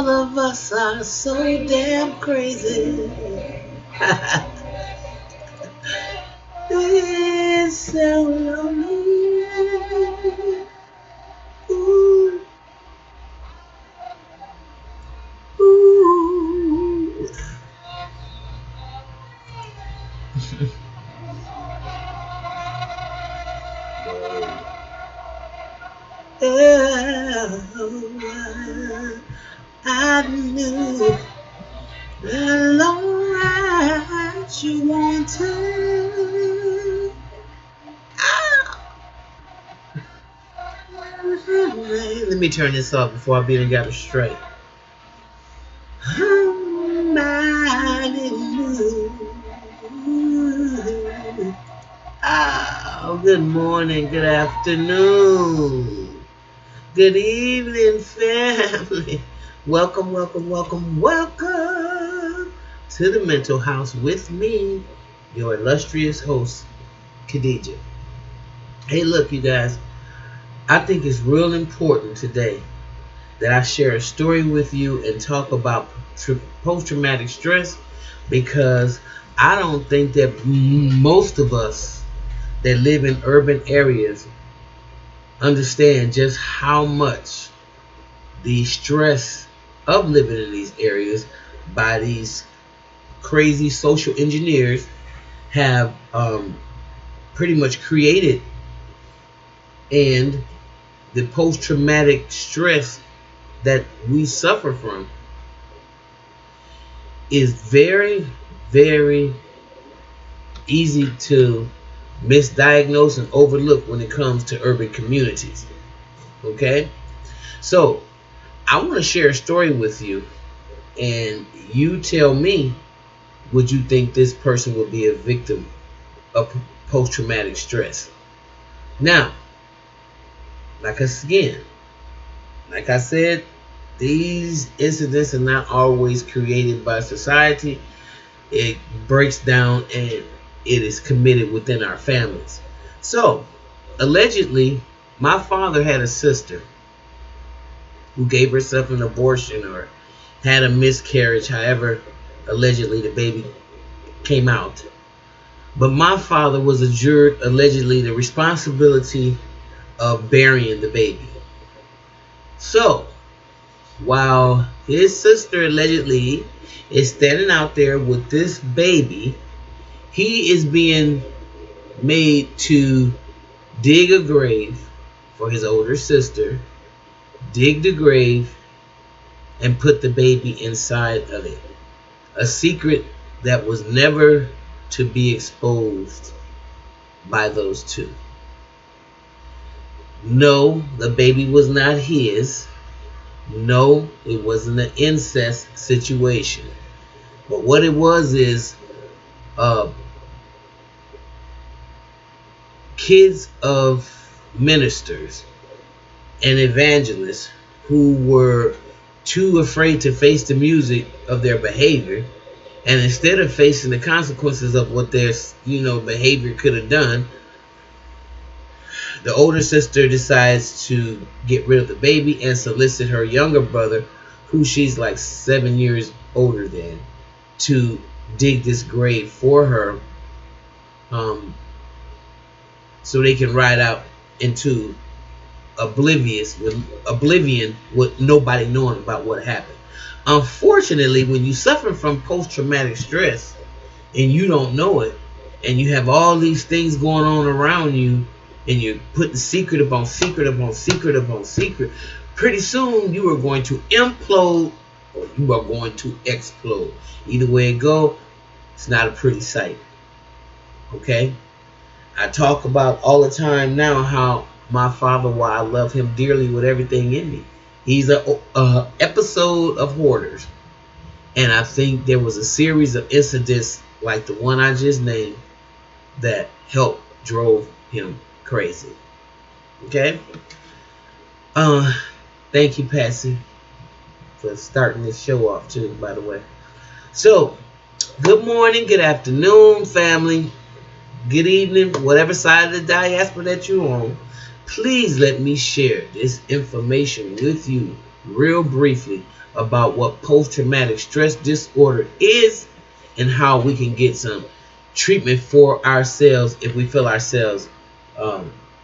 All of us are so damn crazy. It's so lonely. Ooh, ooh. Oh, I knew the long ride you wanted. Let me turn this off before I beat and got it straight. Somebody knew. Oh, good morning, good afternoon, good evening, family. Welcome, welcome, welcome, welcome to the Mental House with me, your illustrious host, Khadija. Hey, look, you guys, I think it's real important today that I share a story with you and talk about post-traumatic stress, because I don't think that most of us that live in urban areas understand just how much the stress of living in these areas by these crazy social engineers have pretty much created, and the post-traumatic stress that we suffer from is very, very easy to misdiagnose and overlook when it comes to urban communities. Okay? So, I want to share a story with you, and you tell me, would you think this person would be a victim of post-traumatic stress? Now, like I said, these incidents are not always created by society. It breaks down and it is committed within our families. So, allegedly, my father had a sister who gave herself an abortion or had a miscarriage, however, allegedly the baby came out. But my father was adjured, allegedly, the responsibility of burying the baby. So, while his sister allegedly is standing out there with this baby, he is being made to dig a grave for his older sister, dig the grave, and put the baby inside of it. A secret that was never to be exposed by those two. No, the baby was not his. No, it wasn't an incest situation. But what it was is kids of ministers and evangelists who were too afraid to face the music of their behavior, and instead of facing the consequences of what their behavior could have done, the older sister decides to get rid of the baby and solicit her younger brother, who she's like 7 years older than, to dig this grave for her, so they can ride out into oblivion with nobody knowing about what happened. Unfortunately, when you suffer from post-traumatic stress and you don't know it, and you have all these things going on around you, and you're putting secret upon secret upon secret upon secret, pretty soon you are going to implode or you are going to explode. Either way it go, it's not a pretty sight. Okay? I talk about all the time now how my father, why I love him dearly with everything in me. He's a episode of Hoarders. And I think there was a series of incidents like the one I just named that helped drove him crazy. Okay? Thank you, Patsy, for starting this show off too, by the way. So, good morning, good afternoon, family. Good evening, whatever side of the diaspora that you're on. Please let me share this information with you real briefly. about what post-traumatic stress disorder is and how we can get some treatment for ourselves if we feel ourselves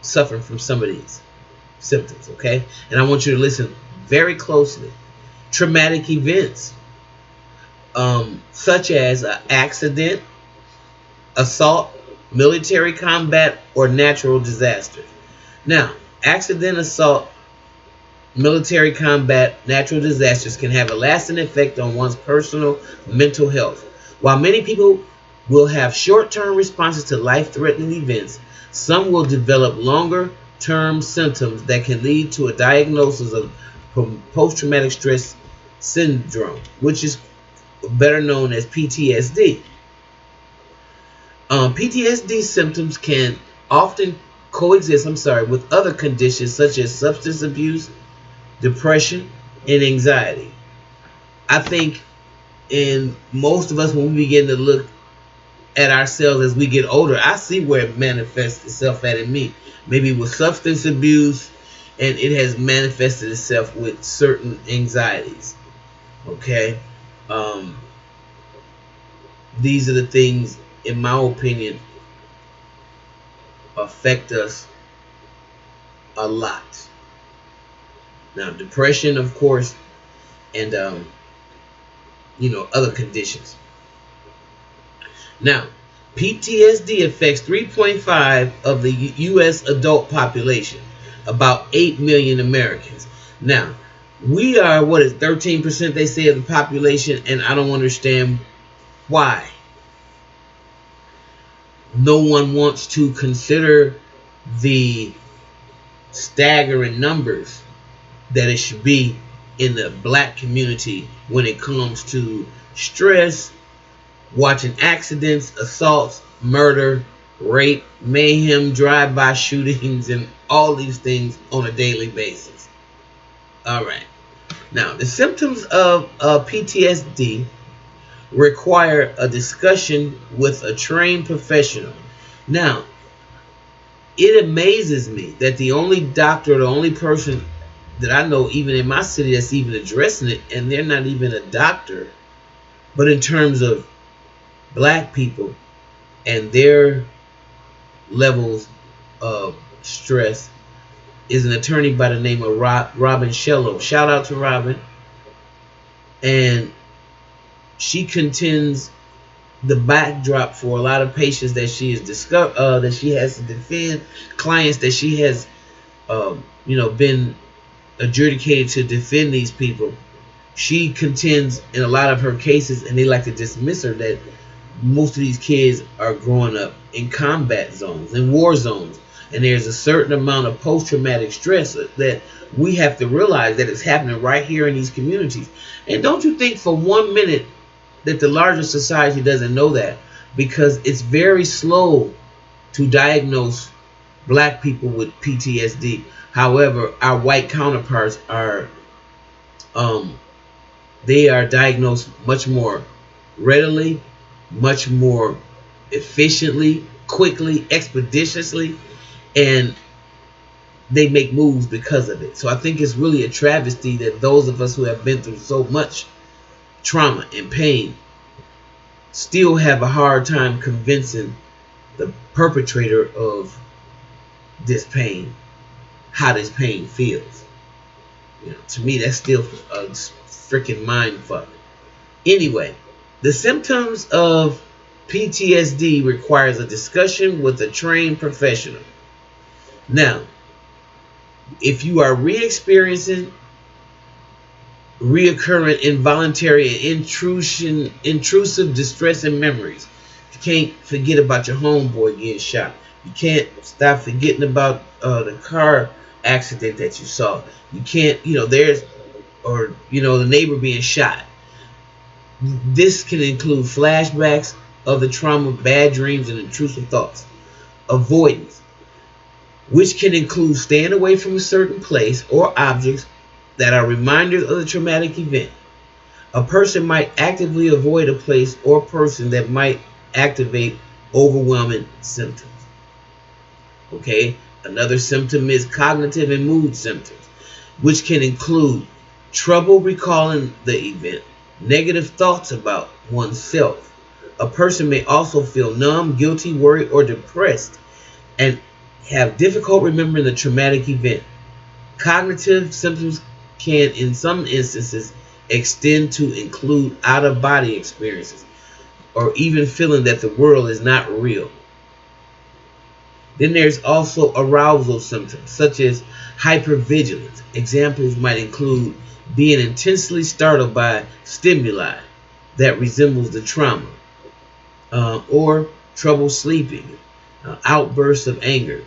suffering from some of these symptoms, okay? And I want you to listen very closely. Traumatic events, such as an accident, assault, military combat, or natural disaster. Now, accident, assault, military combat, natural disasters can have a lasting effect on one's personal mental health. While many people will have short-term responses to life-threatening events, some will develop longer-term symptoms that can lead to a diagnosis of post-traumatic stress syndrome, which is better known as PTSD. PTSD symptoms can often coexist, with other conditions such as substance abuse, depression, and anxiety. I think in most of us, when we begin to look at ourselves as we get older, I see where it manifests itself at in me. Maybe with substance abuse, and it has manifested itself with certain anxieties. Okay? These are the things, in my opinion, affect us a lot. Now, depression, of course, and other conditions. Now, PTSD affects 3.5 of the U.S. adult population, about 8 million Americans. Now, we are 13% they say of the population, and I don't understand why. No one wants to consider the staggering numbers that it should be in the black community when it comes to stress, watching accidents, assaults, murder, rape, mayhem, drive-by shootings, and all these things on a daily basis. All right. Now, the symptoms of PTSD require a discussion with a trained professional. Now, it amazes me that the only doctor, the only person that I know, even in my city, that's even addressing it, and they're not even a doctor, but in terms of black people and their levels of stress, is an attorney by the name of Robin Shello. Shout out to Robin. And she contends the backdrop for a lot of patients that she has that she has to defend, clients that she has been adjudicated to defend these people. She contends in a lot of her cases, and they like to dismiss her, that most of these kids are growing up in combat zones, in war zones, and there's a certain amount of post-traumatic stress that we have to realize that it's happening right here in these communities. And don't you think for 1 minute that the larger society doesn't know that, because it's very slow to diagnose black people with PTSD. However, our white counterparts are they are diagnosed much more readily, much more efficiently, quickly, expeditiously, and they make moves because of it. So I think it's really a travesty that those of us who have been through so much trauma and pain still have a hard time convincing the perpetrator of this pain how this pain feels. To me, that's still a freaking mind fuck. Anyway, the symptoms of PTSD requires a discussion with a trained professional. Now, if you are re-experiencing reoccurring involuntary and intrusive distressing memories, you can't forget about your homeboy getting shot. You can't stop forgetting about the car accident that you saw. You can't, the neighbor being shot. This can include flashbacks of the trauma, bad dreams, and intrusive thoughts. Avoidance, which can include staying away from a certain place or objects that are reminders of the traumatic event. A person might actively avoid a place or person that might activate overwhelming symptoms. Okay, another symptom is cognitive and mood symptoms, which can include trouble recalling the event, negative thoughts about oneself. A person may also feel numb, guilty, worried, or depressed, and have difficult remembering the traumatic event. Cognitive symptoms can, in some instances, extend to include out-of-body experiences or even feeling that the world is not real. Then there's also arousal symptoms, such as hypervigilance. Examples might include being intensely startled by stimuli that resembles the trauma, or trouble sleeping, outbursts of anger.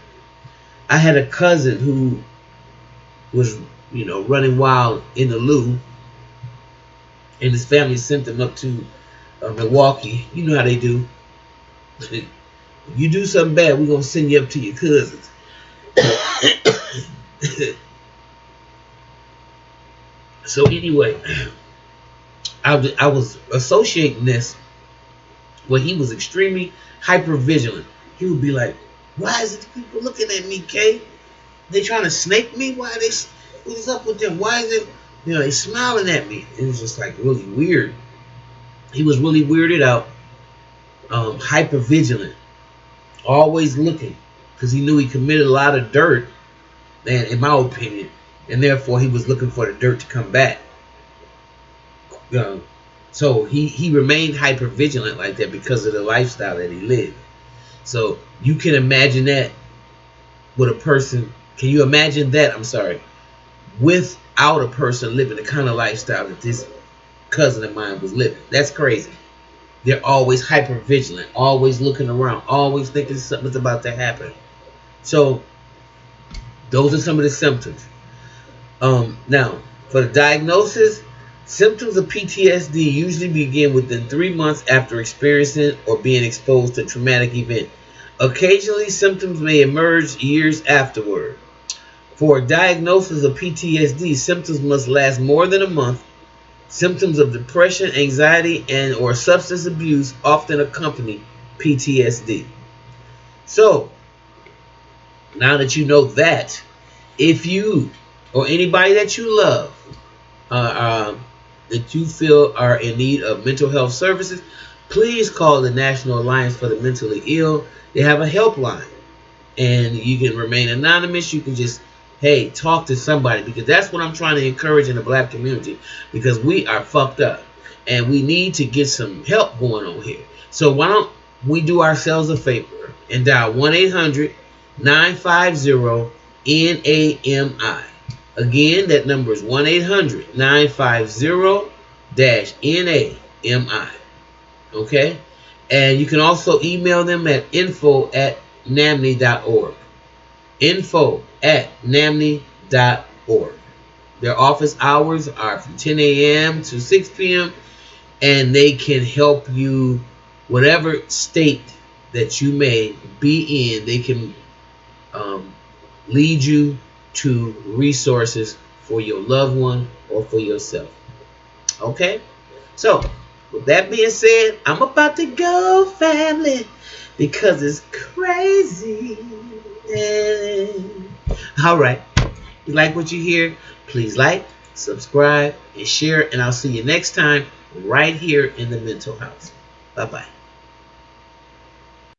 I had a cousin who was, running wild in the loo, and his family sent him up to Milwaukee. You know how they do. You do something bad, we're gonna send you up to your cousins. So anyway, I was associating this when he was extremely hyper vigilant. He would be like, "Why is it people looking at me, Kay? They trying to snake me? Why are they? What is up with them? Why is it? They smiling at me?" It was just like really weird. He was really weirded out, hyper vigilant, always looking, because he knew he committed a lot of dirt, and in my opinion, and therefore he was looking for the dirt to come back. So he remained hyper vigilant like that because of the lifestyle that he lived. So you can imagine that with a person. Can you imagine that? I'm sorry, without a person living the kind of lifestyle that this cousin of mine was living. That's crazy. They're always hyper vigilant, always looking around, always thinking something's about to happen. So those are some of the symptoms. Now, for the diagnosis, symptoms of PTSD usually begin within 3 months after experiencing or being exposed to a traumatic event. Occasionally, symptoms may emerge years afterward. For a diagnosis of PTSD, symptoms must last more than a month. Symptoms of depression, anxiety, and or substance abuse often accompany PTSD. So, now that you know that, if you or anybody that you love that you feel are in need of mental health services, please call the National Alliance for the Mentally Ill. They have a helpline, and you can remain anonymous. You can just, hey, talk to somebody, because that's what I'm trying to encourage in the black community, because we are fucked up and we need to get some help going on here. So why don't we do ourselves a favor and dial 1-800-950-NAMI. Again, that number is 1-800-950-NAMI. Okay? And you can also email them at info@namni.org. info@namni.org. Their office hours are from 10 a.m. to 6 p.m. and they can help you whatever state that you may be in. They can lead you to resources for your loved one or for yourself. Okay? So, with that being said, I'm about to go, family, because it's crazy. All right. If you like what you hear, please like, subscribe, and share. And I'll see you next time right here in the Mental House. Bye-bye.